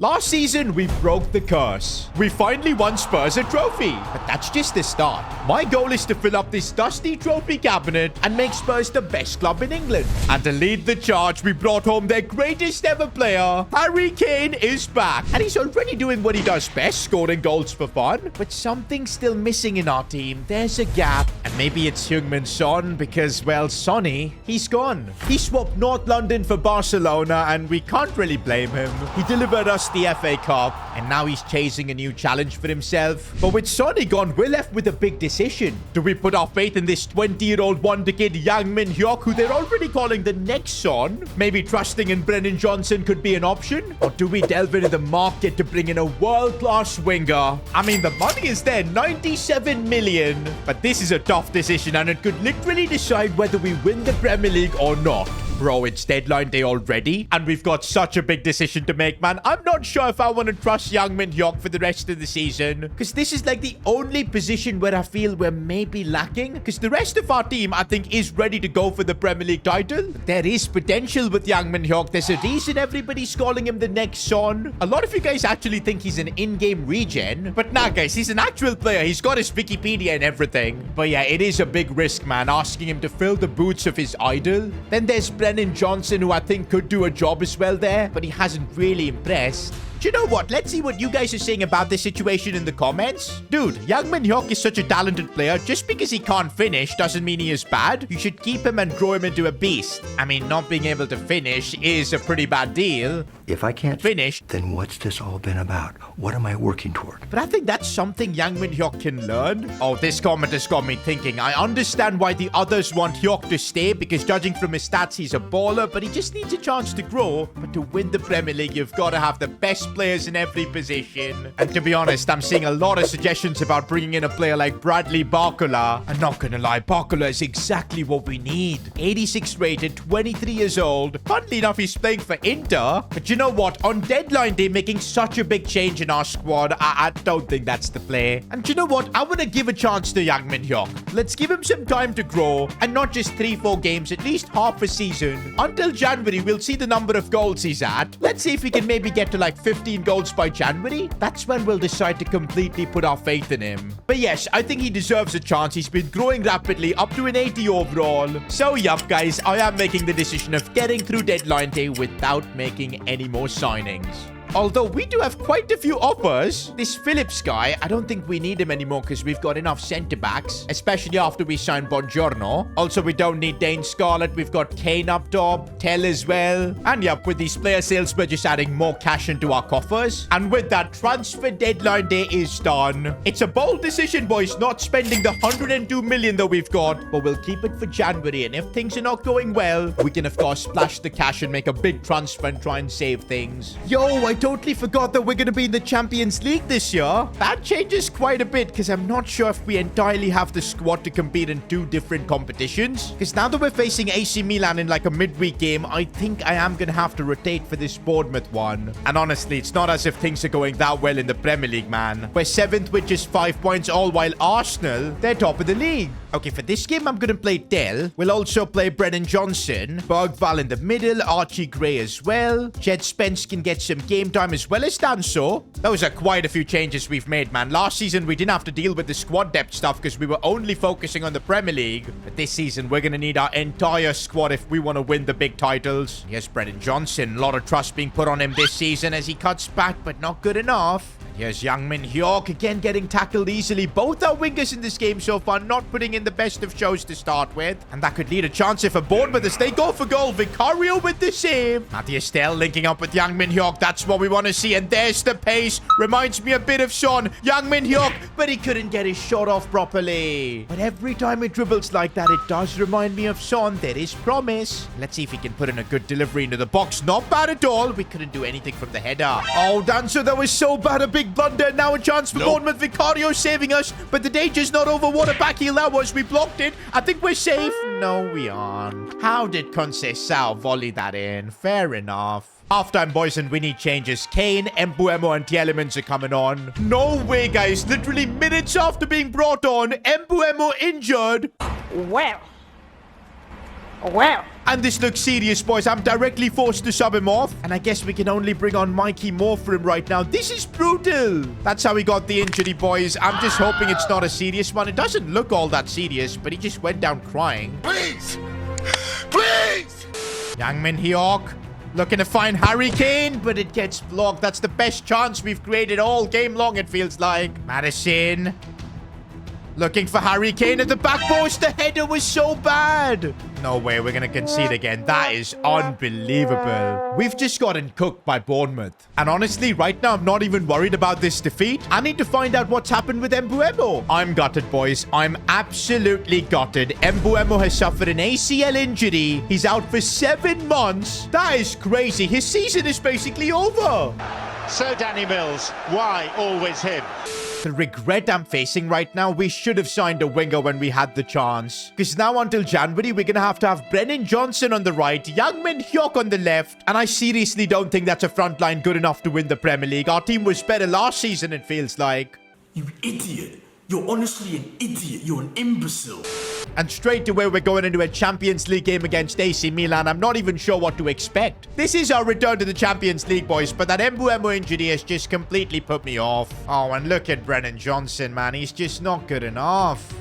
Last season, we broke the curse. We finally won Spurs a trophy. But that's just the start. My goal is to fill up this dusty trophy cabinet and make Spurs the best club in England. And to lead the charge, we brought home their greatest ever player. Harry Kane is back. And he's already doing what he does best, scoring goals for fun. But something's still missing in our team. There's a gap. And maybe it's Heung-min Son because, well, Sonny, he's gone. He swapped North London for Barcelona and we can't really blame him. He delivered us the FA Cup, and now he's chasing a new challenge for himself. But with Sonny gone, we're left with a big decision. Do we put our faith in this 20-year-old wonder kid, Yang-min Hyuk, who they're already calling the next Son? Maybe trusting in Brennan Johnson could be an option? Or do we delve into the market to bring in a world-class winger? I mean, the money is there, 97 million. But this is a tough decision, and it could literally decide whether we win the Premier League or not. Bro, it's deadline day already, and we've got such a big decision to make, man. I'm not sure if I want to trust Yang-min Hyuk for the rest of the season, because this is like the only position where I feel we're maybe lacking, because the rest of our team, I think, is ready to go for the Premier League title. But there is potential with Yang-min Hyuk. There's a reason everybody's calling him the next Son. A lot of you guys actually think he's an in-game regen, but nah, guys, he's an actual player. He's got his Wikipedia and everything. But yeah, it is a big risk, man, asking him to fill the boots of his idol. Then there's Brennan Johnson, who I think could do a job as well there, but he hasn't really impressed. Do you know what? Let's see what you guys are saying about this situation in the comments. Dude, Yang-min Hyuk is such a talented player. Just because he can't finish doesn't mean he is bad. You should keep him and grow him into a beast. I mean, not being able to finish is a pretty bad deal. If I can't finish, then what's this all been about? What am I working toward? But I think that's something Yang-min Hyuk can learn. Oh, this comment has got me thinking. I understand why the others want Hyuk to stay, because judging from his stats, he's a baller, but he just needs a chance to grow. But to win the Premier League, you've got to have the best players in every position. And to be honest, I'm seeing a lot of suggestions about bringing in a player like Bradley Barcola. I'm not gonna lie, Barcola is exactly what we need. 86 rated, 23 years old. Funnily enough, he's playing for Inter. But you know what? On deadline day, making such a big change in our squad, I don't think that's the play. And you know what? I want to give a chance to Yang-min Hyuk. Let's give him some time to grow, and not just 3-4 games, at least half a season. Until January, we'll see the number of goals he's at. Let's see if we can maybe get to like 15 goals by January. That's when we'll decide to completely put our faith in him. But yes, I think he deserves a chance. He's been growing rapidly, up to an 80 overall. So yup, guys, I am making the decision of getting through deadline day without making any more signings. Although we do have quite a few offers. This Phillips guy, I don't think we need him anymore because we've got enough centre-backs, especially after we sign Buongiorno. Also, we don't need Dane Scarlett. We've got Kane up top, Tell as well. And yep, with these player sales, we're just adding more cash into our coffers. And with that, transfer deadline day is done. It's a bold decision, boys, not spending the 102 million that we've got, but we'll keep it for January. And if things are not going well, we can, of course, splash the cash and make a big transfer and try and save things. Yo, I totally forgot that we're going to be in the Champions League this year. That changes quite a bit because I'm not sure if we entirely have the squad to compete in 2 different competitions. Because now that we're facing AC Milan in like a midweek game, I think I am going to have to rotate for this Bournemouth one. And honestly, it's not as if things are going that well in the Premier League, man. We're 7th with just 5 points, all while Arsenal, they're top of the league. Okay, for this game, I'm going to play Dell. We'll also play Brennan Johnson, Bergvall in the middle, Archie Gray as well. Jed Spence can get some game time as well as Danso. Those are quite a few changes we've made, man. Last season, we didn't have to deal with the squad depth stuff because we were only focusing on the Premier League. But this season, we're going to need our entire squad if we want to win the big titles. Yes, Brennan Johnson. A lot of trust being put on him this season as he cuts back, but not good enough. Here's Yang-min Hyuk, again getting tackled easily. Both our wingers in this game so far not putting in the best of shows to start with. And that could lead a chance if a Bournemouth as they go for goal. Vicario with the save. Matthias Dell linking up with Yang-min Hyuk. That's what we want to see. And there's the pace. Reminds me a bit of Son. Yang-min Hyuk, but he couldn't get his shot off properly. But every time it dribbles like that, it does remind me of Son. There is promise. Let's see if he can put in a good delivery into the box. Not bad at all. We couldn't do anything from the header. Oh, Danso, that was so bad. A big blunder. Now a chance for Bournemouth. Vicario saving us, but the danger's not over. What a back heel that was. We blocked it. I think we're safe. No, we aren't. How did Conceição volley that in? Fair enough. Halftime, boys, and we need changes. Kane, Mbuemo, and Tielemans are coming on. No way, guys. Literally minutes after being brought on, Mbuemo injured. Well, Wow. And this looks serious, boys. I'm directly forced to sub him off. And I guess we can only bring on Mikey Moore for him right now. This is brutal. That's how he got the injury, boys. I'm just hoping it's not a serious one. It doesn't look all that serious, but he just went down crying. Please! Please! Yang Min-hyuk looking to find Harry Kane, but it gets blocked. That's the best chance we've created all game long, it feels like. Madison looking for Harry Kane at the back post. The header was so bad. No way we're going to concede again. That is unbelievable. We've just gotten cooked by Bournemouth. And honestly, right now, I'm not even worried about this defeat. I need to find out what's happened with Mbeumo. I'm gutted, boys. I'm absolutely gutted. Mbeumo has suffered an ACL injury. He's out for 7 months. That is crazy. His season is basically over. So, Danny Mills, why always him? The regret I'm facing right now, we should have signed a winger when we had the chance. Because now until January, we're going to have Brennan Johnson on the right, Yang Min-hyuk on the left. And I seriously don't think that's a front line good enough to win the Premier League. Our team was better last season, it feels like. You idiot. You're honestly an idiot. You're an imbecile. And straight away, we're going into a Champions League game against AC Milan. I'm not even sure what to expect. This is our return to the Champions League, boys. But that Mbeumo injury has just completely put me off. Oh, and look at Brennan Johnson, man. He's just not good enough.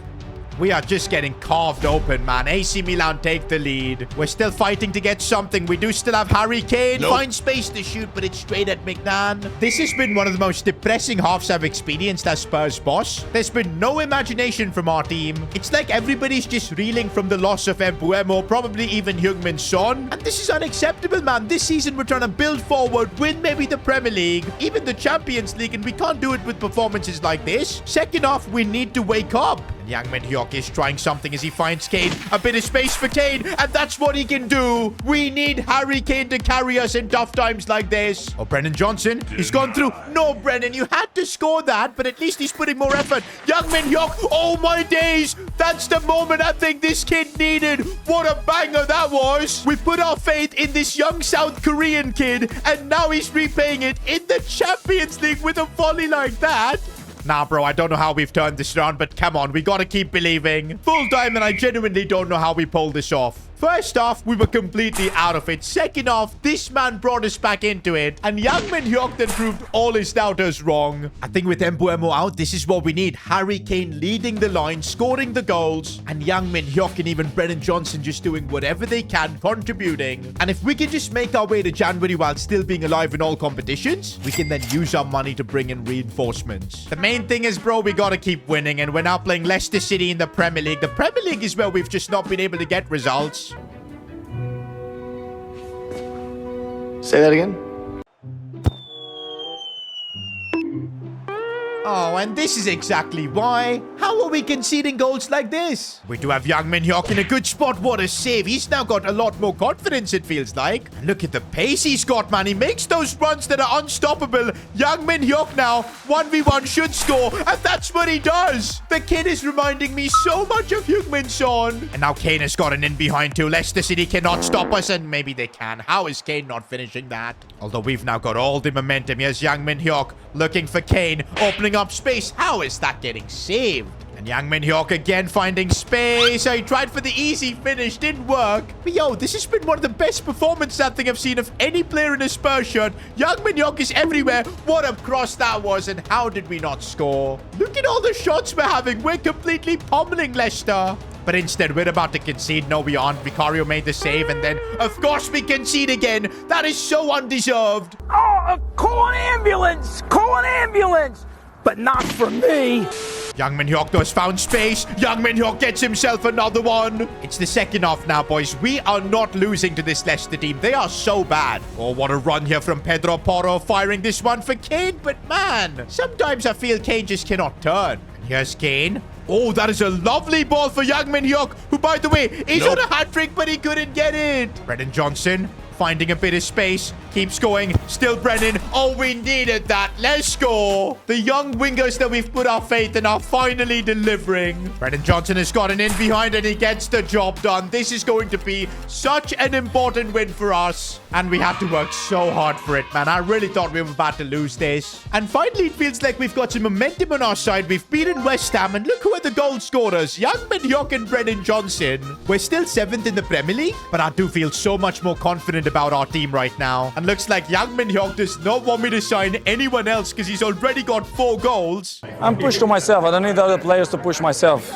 We are just getting carved open, man. AC Milan take the lead. We're still fighting to get something. We do still have Harry Kane. Nope. Find space to shoot, but it's straight at McNan. This has been one of the most depressing halves I've experienced as Spurs boss. There's been no imagination from our team. It's like everybody's just reeling from the loss of Mbeumo, probably even Heung-min Son. And this is unacceptable, man. This season, we're trying to build forward, win maybe the Premier League, even the Champions League, and we can't do it with performances like this. Second off, we need to wake up. Yang Min-hyuk is trying something as he finds Kane. A bit of space for Kane, and that's what he can do. We need Harry Kane to carry us in tough times like this. Oh, Brennan Johnson, he's gone through. No, Brennan, you had to score that, but at least he's putting more effort. Yang Min-hyuk, oh my days. That's the moment I think this kid needed. What a banger that was. We put our faith in this young South Korean kid, and now he's repaying it in the Champions League with a volley like that. Nah, bro, I don't know how we've turned this around, but come on, we gotta keep believing. Full time, and I genuinely don't know how we pulled this off. First off, we were completely out of it. Second off, this man brought us back into it. And Yang Min-hyuk then proved all his doubters wrong. I think with Mbeumo out, this is what we need. Harry Kane leading the line, scoring the goals. And Yang Min-hyuk and even Brennan Johnson just doing whatever they can, contributing. And if we can just make our way to January while still being alive in all competitions, we can then use our money to bring in reinforcements. The main thing is, bro, we gotta keep winning. And we're now playing Leicester City in the Premier League. The Premier League is where we've just not been able to get results. Say that again? Oh, and this is exactly why. How are we conceding goals like this? We do have Yang Min-hyuk in a good spot. What a save. He's now got a lot more confidence, it feels like. And look at the pace he's got, man. He makes those runs that are unstoppable. Yang Min-hyuk now, 1v1 should score. And that's what he does. The kid is reminding me so much of Heung-min Son. And now Kane has got an in behind too. Leicester City cannot stop us. And maybe they can. How is Kane not finishing that? Although we've now got all the momentum. Here's Yang Min-hyuk looking for Kane. Opening up space. How is that getting saved? And Yang Min-hyuk again finding space. He tried for the easy finish. Didn't work. But yo, this has been one of the best performances I think I've seen of any player in a Spurs shirt. Yang Min-hyuk is everywhere. What a cross that was. And how did we not score? Look at all the shots we're having. We're completely pummeling Leicester. But instead, we're about to concede. No, we aren't. Vicario made the save. And then, of course, we concede again. That is so undeserved. Oh, call an ambulance! Call an ambulance! But not for me. Yang Min-hyuk has found space. Yang Min-hyuk gets himself another one. It's the second half now, boys. We are not losing to this Leicester team. They are so bad. Oh, what a run here from Pedro Porro, firing this one for Kane. But man, sometimes I feel Kane just cannot turn. And here's Kane. Oh, that is a lovely ball for Yang Min-hyuk, who, by the way, is on a hat-trick, but he couldn't get it. Brennan Johnson Finding a bit of space. Keeps going. Still Brennan. Oh, we needed that. Let's go. The young wingers that we've put our faith in are finally delivering. Brennan Johnson has gotten in behind and he gets the job done. This is going to be such an important win for us. And we had to work so hard for it, man. I really thought we were about to lose this. And finally, it feels like we've got some momentum on our side. We've beaten West Ham. And look who are the goal scorers. Young Min-hyuk and Brennan Johnson. We're still 7th in the Premier League, but I do feel so much more confident about our team right now. And looks like Young Min-hyuk does not want me to sign anyone else because he's already got 4 goals. I'm pushed to myself. I don't need other players to push myself.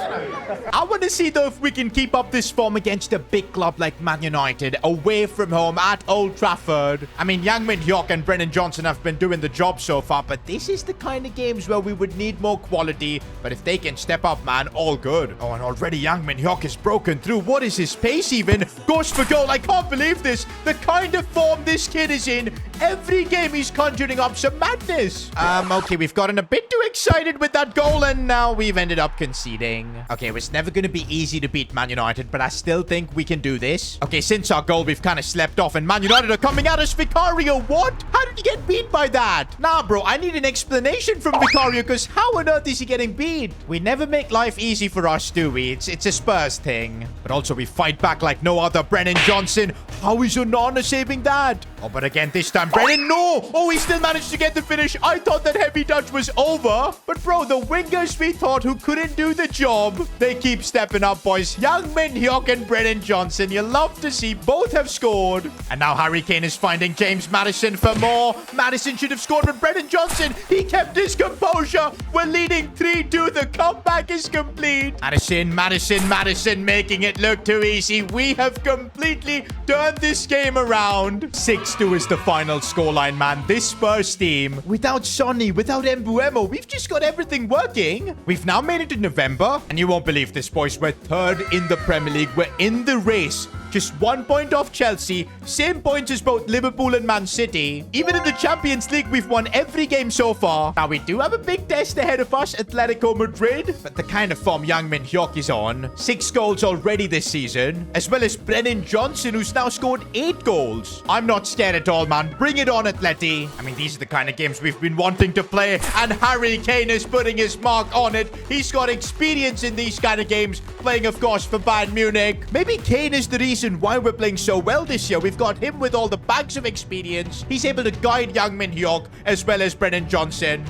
I want to see, though, if we can keep up this form against a big club like Man United, away from home at Old Trafford. I mean, Young Min-hyuk and Brennan Johnson have been doing the job so far, but this is the kind of games where we would need more quality. But if they can step up, man, all good. Oh, and already Young Min-hyuk has broken through. What is his pace even? Goes for goal. I can't believe this. The kind of form this kid is in. Every game he's conjuring up some madness. Okay, we've gotten a bit too excited with that goal, and now we've ended up conceding. Okay, it was never going to be easy to beat Man United, but I still think we can do this. Okay, since our goal, we've kind of slept off, and Man United are coming at us. Vicario, what? How did you get beat by that? Nah, bro, I need an explanation from Vicario, because how on earth is he getting beat? We never make life easy for us, do we? It's a Spurs thing. But also, we fight back like no other. Brennan Johnson, how is Onana saving that? Oh, but again, this time, Brennan, no! Oh, he still managed to get the finish. I thought that heavy touch was over. But, bro, the wingers we thought who couldn't do the job, they keep stepping up, boys. Young Min-hyuk and Brennan Johnson. You love to see both have scored. And now Harry Kane is finding James Maddison for more. Maddison should have scored, but Brennan Johnson, he kept his composure. We're leading 3-2. The comeback is complete. Maddison making it look too easy. We have completely turned this game around. 6-2 is the final scoreline, man. This Spurs team, without Sonny, without Mbuemo, we've just got everything working. We've now made it to November, and you won't believe this, boys. We're 3rd in the Premier League. We're in the race. Just 1 point off Chelsea. Same points as both Liverpool and Man City. Even in the Champions League, we've won every game so far. Now, we do have a big test ahead of us, Atletico Madrid. But the kind of form Young Min-hyuk is on. 6 goals already this season. As well as Brennan Johnson, who's now scored 8 goals. I'm not scared at all, man. Bring it on, Atleti. I mean, these are the kind of games we've been wanting to play. And Harry Kane is putting his mark on it. He's got experience in these kind of games. Playing, of course, for Bayern Munich. Maybe Kane is the reason why we're playing so well this year. We've got him with all the bags of experience. He's able to guide Young Min-hyuk as well as Brennan Johnson.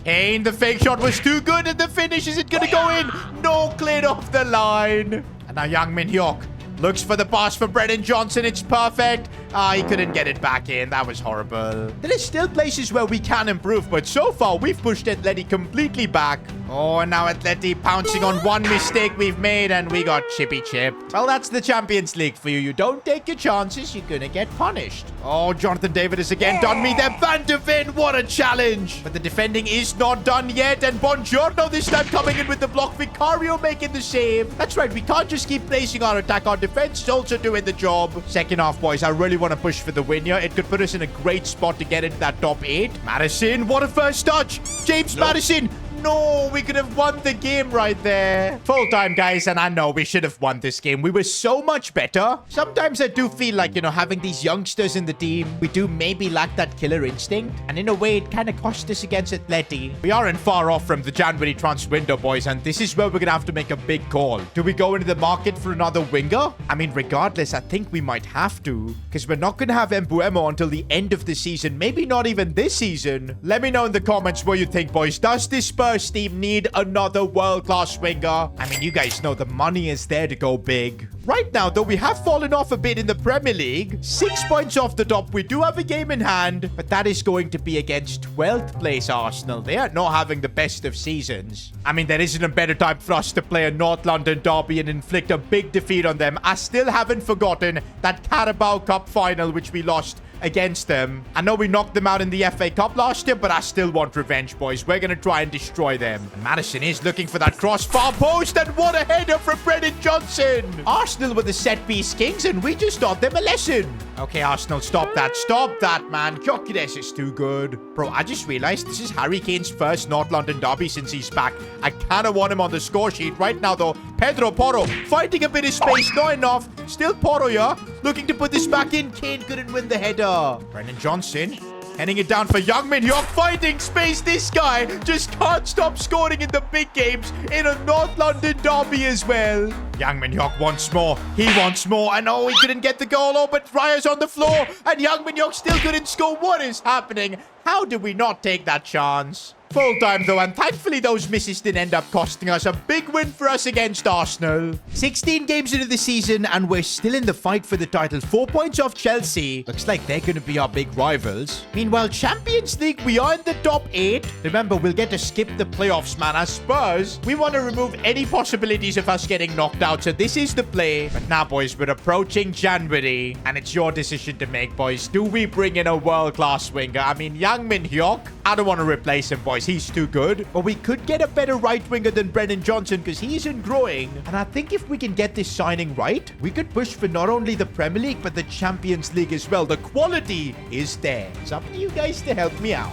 Kane, the fake shot was too good, and the finish, is it gonna go in? No, cleared off the line. And now Young Min-hyuk looks for the pass for Brennan Johnson. It's perfect. He couldn't get it back in. That was horrible. There is still places where we can improve, but so far we've pushed Atleti completely back. Oh, and now Atleti pouncing on one mistake we've made, and we got chippy chipped. Well, that's the Champions League for you. You don't take your chances, you're gonna get punished. Oh, Jonathan David has again done me there. Van de Ven, what a challenge. But the defending is not done yet, and Buongiorno this time coming in with the block. Vicario making the save. That's right, we can't just keep placing our attack. Our defense is also doing the job. Second half, boys, I really want to push for the win here. It could put us in a great spot to get into that top 8. Maddison, what a first touch. James Maddison. No, we could have won the game right there. Full time, guys, and I know we should have won this game. We were so much better. Sometimes I do feel like, having these youngsters in the team, we do maybe lack that killer instinct. And in a way, it kind of cost us against Atleti. We aren't far off from the January transfer window, boys, and this is where we're going to have to make a big call. Do we go into the market for another winger? I mean, regardless, I think we might have to, because we're not going to have Mbuemo until the end of the season. Maybe not even this season. Let me know in the comments what you think, boys. Does this Spurs team need another world-class winger? I mean, you guys know the money is there to go big. Right now, though, we have fallen off a bit in the Premier League. 6 points off the top. We do have a game in hand, but that is going to be against 12th place Arsenal. They are not having the best of seasons. I mean, there isn't a better time for us to play a North London derby and inflict a big defeat on them. I still haven't forgotten that Carabao Cup final, which we lost against them. I know we knocked them out in the FA Cup last year, but I still want revenge, boys. We're going to try and destroy them. And Maddison is looking for that crossbar post, and what a header from Brennan Johnson. Arsenal were the set-piece kings, and we just taught them a lesson. Okay, Arsenal, stop that. Stop that, man. Gyökeres is too good. Bro, I just realized this is Harry Kane's first North London derby since he's back. I kind of want him on the score sheet right now, though. Pedro Porro finding a bit of space. Not enough. Still Porro here. looking to put this back in. Kane couldn't win the header. Brennan Johnson heading it down for Young Min Hyuk, finding space. This guy just can't stop scoring in the big games, in a North London derby as well. Young Min Hyuk wants more. He wants more. And oh, he couldn't get the goal. Oh, but Raya's on the floor. And Young Min Hyuk still couldn't score. What is happening? How did we not take that chance? Full time though, and thankfully those misses didn't end up costing us. A big win for us against Arsenal. 16 games into the season, and we're still in the fight for the title. 4 points off Chelsea. Looks like they're going to be our big rivals. Meanwhile, Champions League, we are in the top 8. Remember, we'll get to skip the playoffs, man. As Spurs, we want to remove any possibilities of us getting knocked out, so this is the play. But now, boys, we're approaching January, and it's your decision to make, boys. Do we bring in a world-class winger? I mean, Young Min Hyuk, I don't want to replace him, boys. He's too good. But we could get a better right winger than Brennan Johnson because he isn't growing. And I think if we can get this signing right, we could push for not only the Premier League, but the Champions League as well. The quality is there. It's up to you guys to help me out.